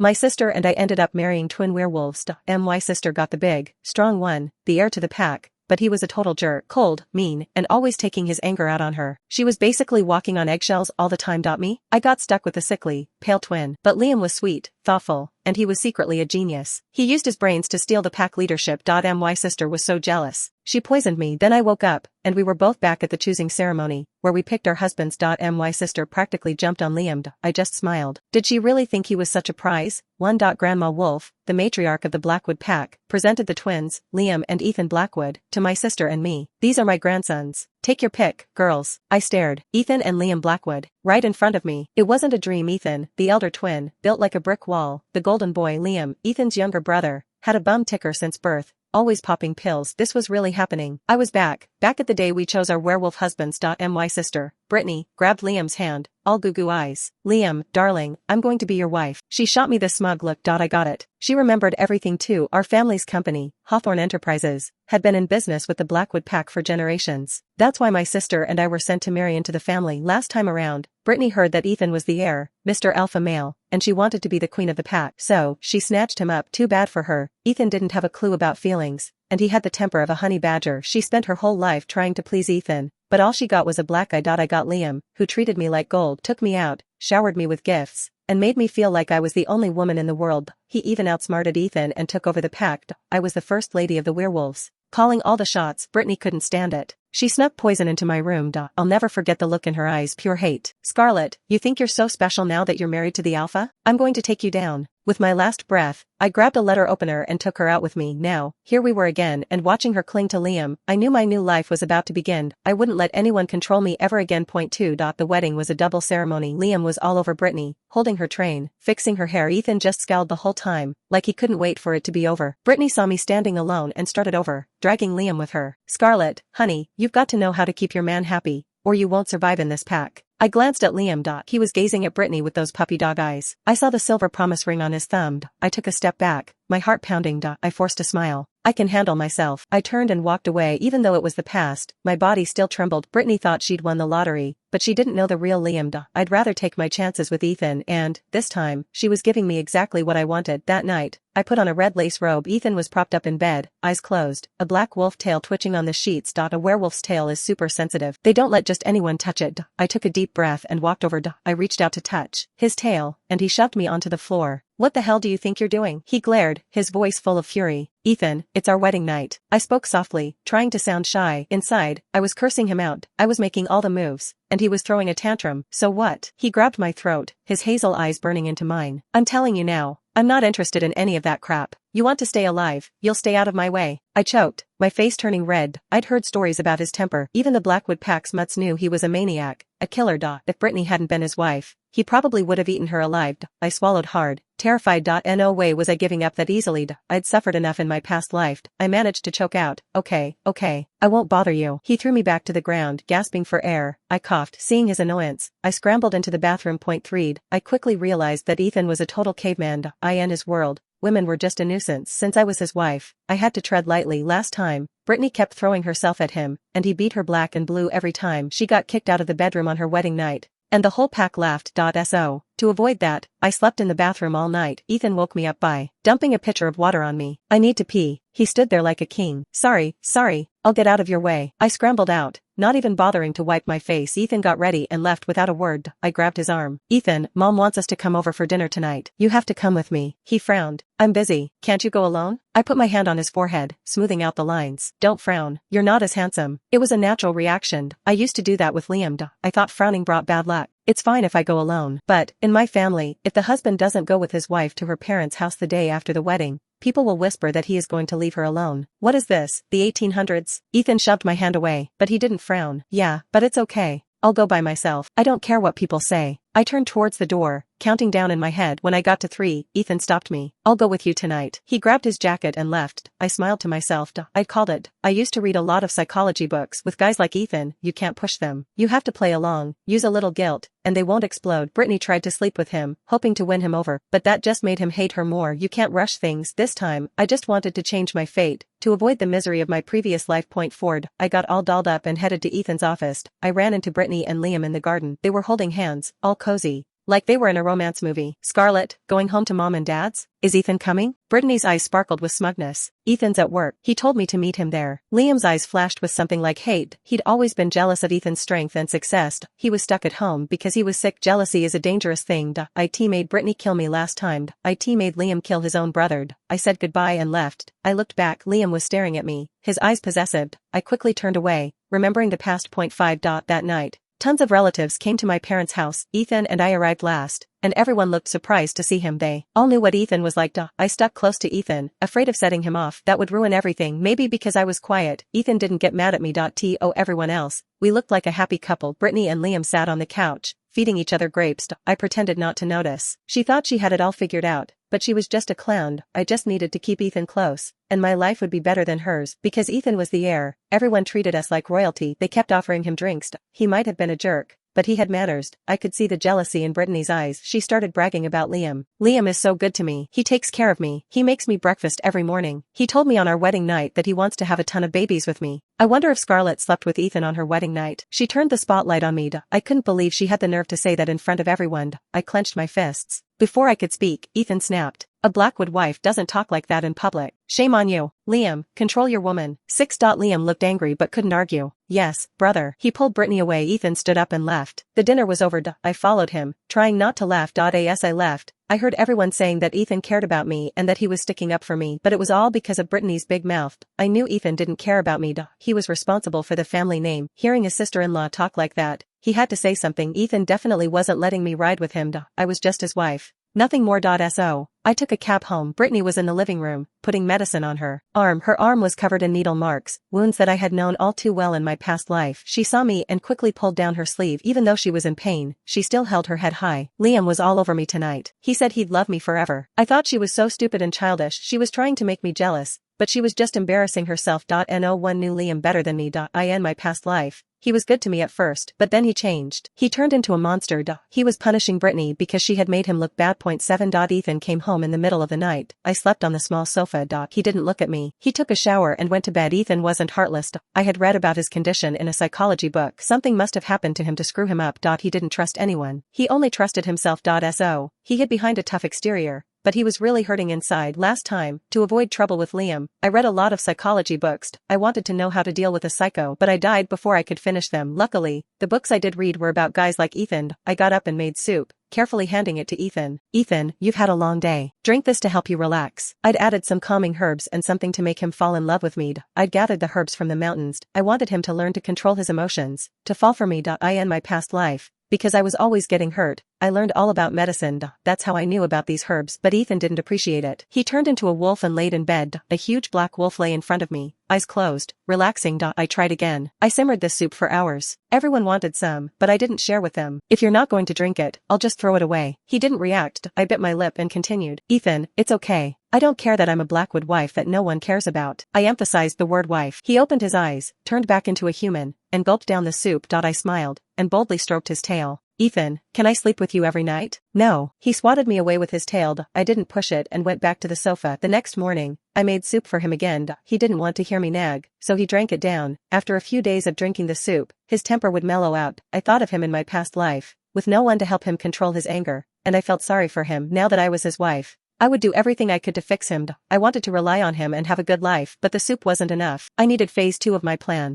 My sister and I ended up marrying twin werewolves. My sister got the big, strong one, the heir to the pack, but he was a total jerk, cold, mean, and always taking his anger out on her. She was basically walking on eggshells all the time. Me? I got stuck with the sickly, pale twin. But Liam was sweet, thoughtful, and he was secretly a genius. He used his brains to steal the pack leadership. My sister was so jealous. She poisoned me. Then I woke up, and we were both back at the choosing ceremony, where we picked our husbands. My sister practically jumped on Liam. I just smiled. Did she really think he was such a prize? Grandma Wolf, the matriarch of the Blackwood pack, presented the twins, Liam and Ethan Blackwood, to my sister and me. These are my grandsons. Take your pick, girls. I stared. Ethan and Liam Blackwood, right in front of me. It wasn't a dream. Ethan, the elder twin, built like a brick wall. The golden boy Liam, Ethan's younger brother, had a bum ticker since birth, always popping pills. This was really happening. I was back at the day we chose our werewolf husbands. My sister, Brittany, grabbed Liam's hand, all goo-goo eyes. Liam, darling, I'm going to be your wife. She shot me this smug look. I got it. She remembered everything too. Our family's company, Hawthorne Enterprises, had been in business with the Blackwood pack for generations. That's why my sister and I were sent to marry into the family last time around. Brittany heard that Ethan was the heir, Mr. Alpha Male, and she wanted to be the queen of the pack. So, she snatched him up. Too bad for her. Ethan didn't have a clue about feelings, and he had the temper of a honey badger. She spent her whole life trying to please Ethan, but all she got was a black eye. I got Liam, who treated me like gold, took me out, showered me with gifts, and made me feel like I was the only woman in the world. He even outsmarted Ethan and took over the pack. I was the first lady of the werewolves, calling all the shots. Brittany couldn't stand it. She snuck poison into my room. I'll never forget the look in her eyes, pure hate. Scarlet, you think you're so special now that you're married to the Alpha? I'm going to take you down. With my last breath, I grabbed a letter opener and took her out with me. Now, here we were again, and watching her cling to Liam, I knew my new life was about to begin. I wouldn't let anyone control me ever again. Point 2. The wedding was a double ceremony. Liam was all over Brittany, holding her train, fixing her hair. Ethan just scowled the whole time, like he couldn't wait for it to be over. Brittany saw me standing alone and started over, dragging Liam with her. Scarlet, honey, you've got to know how to keep your man happy, or you won't survive in this pack. I glanced at Liam. He was gazing at Brittany with those puppy dog eyes. I saw the silver promise ring on his thumb. I took a step back, my heart pounding. I forced a smile. I can handle myself. I turned and walked away. Even though it was the past, my body still trembled. Brittany thought she'd won the lottery, but she didn't know the real Liam. I'd rather take my chances with Ethan, and, this time, she was giving me exactly what I wanted. That night, I put on a red lace robe. Ethan was propped up in bed, eyes closed, a black wolf tail twitching on the sheets. A werewolf's tail is super sensitive. They don't let just anyone touch it. I took a deep breath and walked over. I reached out to touch his tail, and he shoved me onto the floor. What the hell do you think you're doing? He glared, his voice full of fury. Ethan, it's our wedding night. I spoke softly, trying to sound shy. Inside, I was cursing him out. I was making all the moves, and he was throwing a tantrum. So what? He grabbed my throat, his hazel eyes burning into mine. I'm telling you now, I'm not interested in any of that crap. You want to stay alive, you'll stay out of my way. I choked, my face turning red. I'd heard stories about his temper. Even the Blackwood pack's mutts knew he was a maniac, a killer. If Brittany hadn't been his wife, he probably would have eaten her alive. I swallowed hard, terrified. No way was I giving up that easily. I'd suffered enough in my past life. I managed to choke out, okay, I won't bother you. He threw me back to the ground, gasping for air. I coughed. Seeing his annoyance, I scrambled into the bathroom. Point 3. I quickly realized that Ethan was a total caveman. In his world, women were just a nuisance. Since I was his wife, I had to tread lightly. Last time, Brittany kept throwing herself at him, and he beat her black and blue every time. She got kicked out of the bedroom on her wedding night, and the whole pack laughed. So, to avoid that, I slept in the bathroom all night. Ethan woke me up by dumping a pitcher of water on me. I need to pee. He stood there like a king. Sorry, I'll get out of your way. I scrambled out, not even bothering to wipe my face. Ethan got ready and left without a word. I grabbed his arm. Ethan, Mom wants us to come over for dinner tonight. You have to come with me. He frowned. I'm busy. Can't you go alone? I put my hand on his forehead, smoothing out the lines. Don't frown. You're not as handsome. It was a natural reaction. I used to do that with Liam. I thought frowning brought bad luck. It's fine if I go alone. But, in my family, if the husband doesn't go with his wife to her parents' house the day after the wedding, people will whisper that he is going to leave her alone. What is this, the 1800s? Ethan shoved my hand away, but he didn't frown. Yeah, but it's okay. I'll go by myself. I don't care what people say. I turned towards the door, counting down in my head. When I got to 3, Ethan stopped me. I'll go with you tonight. He grabbed his jacket and left. I smiled to myself. I'd called it. I used to read a lot of psychology books. With guys like Ethan, you can't push them. You have to play along, use a little guilt, and they won't explode. Brittany tried to sleep with him, hoping to win him over, but that just made him hate her more. You can't rush things. This time, I just wanted to change my fate, to avoid the misery of my previous life. Point 4. I got all dolled up and headed to Ethan's office. I ran into Brittany and Liam in the garden. They were holding hands, all cozy, like they were in a romance movie. Scarlett, going home to mom and dad's? Is Ethan coming? Brittany's eyes sparkled with smugness. Ethan's at work. He told me to meet him there. Liam's eyes flashed with something like hate. He'd always been jealous of Ethan's strength and success. He was stuck at home because he was sick. Jealousy is a dangerous thing. It made Brittany kill me last time. It made Liam kill his own brother. I said goodbye and left. I looked back. Liam was staring at me, his eyes possessive. I quickly turned away, remembering the past. 5. That night, tons of relatives came to my parents' house. Ethan and I arrived last, and everyone looked surprised to see him. They all knew what Ethan was like. I stuck close to Ethan, afraid of setting him off. That would ruin everything. Maybe because I was quiet, Ethan didn't get mad at me. Everyone else, we looked like a happy couple. Brittany and Liam sat on the couch, feeding each other grapes. I pretended not to notice. She thought she had it all figured out, but she was just a clown. I just needed to keep Ethan close, and my life would be better than hers. Because Ethan was the heir, everyone treated us like royalty. They kept offering him drinks. He might have been a jerk, but he had manners. I could see the jealousy in Brittany's eyes. She started bragging about Liam. Liam is so good to me. He takes care of me. He makes me breakfast every morning. He told me on our wedding night that he wants to have a ton of babies with me. I wonder if Scarlett slept with Ethan on her wedding night. She turned the spotlight on me. I couldn't believe she had the nerve to say that in front of everyone. I clenched my fists. Before I could speak, Ethan snapped. A Blackwood wife doesn't talk like that in public. Shame on you. Liam, control your woman. 6. Liam looked angry but couldn't argue. Yes, brother. He pulled Brittany away. Ethan stood up and left. The dinner was over. I followed him, trying not to laugh. As I left, I heard everyone saying that Ethan cared about me and that he was sticking up for me, but it was all because of Brittany's big mouth. I knew Ethan didn't care about me. He was responsible for the family name. Hearing his sister-in-law talk like that, he had to say something. Ethan definitely wasn't letting me ride with him. I was just his wife. Nothing more. So, I took a cab home. Brittany was in the living room, putting medicine on her arm. Her arm was covered in needle marks, wounds that I had known all too well in my past life. She saw me and quickly pulled down her sleeve. Even though she was in pain, she still held her head high. Liam was all over me tonight. He said he'd love me forever. I thought she was so stupid and childish. She was trying to make me jealous, but she was just embarrassing herself. No one knew Liam better than me. In my past life, he was good to me at first, but then he changed. He turned into a monster. He was punishing Brittany because she had made him look bad. 7. Ethan came home in the middle of the night. I slept on the small sofa. He didn't look at me. He took a shower and went to bed. Ethan wasn't heartless. I had read about his condition in a psychology book. Something must have happened to him to screw him up. He didn't trust anyone. He only trusted himself. So, he hid behind a tough exterior, but he was really hurting inside. Last time, to avoid trouble with Liam, I read a lot of psychology books. I wanted to know how to deal with a psycho, but I died before I could finish them. Luckily, the books I did read were about guys like Ethan. I got up and made soup, carefully handing it to Ethan. Ethan, you've had a long day. Drink this to help you relax. I'd added some calming herbs and something to make him fall in love with me. I'd gathered the herbs from the mountains. I wanted him to learn to control his emotions, to fall for me. In my past life, because I was always getting hurt, I learned all about medicine. That's how I knew about these herbs, but Ethan didn't appreciate it. He turned into a wolf and laid in bed. A huge black wolf lay in front of me, eyes closed, relaxing. I tried again. I simmered this soup for hours. Everyone wanted some, but I didn't share with them. If you're not going to drink it, I'll just throw it away. He didn't react. I bit my lip and continued. Ethan, it's okay. I don't care that I'm a Blackwood wife that no one cares about. I emphasized the word wife. He opened his eyes, turned back into a human, and gulped down the soup. I smiled, and boldly stroked his tail. Ethan, can I sleep with you every night? No. He swatted me away with his tail. I didn't push it and went back to the sofa. The next morning, I made soup for him again. He didn't want to hear me nag, so he drank it down. After a few days of drinking the soup, his temper would mellow out. I thought of him in my past life, with no one to help him control his anger, and I felt sorry for him. Now that I was his wife, I would do everything I could to fix him. I wanted to rely on him and have a good life, but the soup wasn't enough. I needed phase 2 of my plan.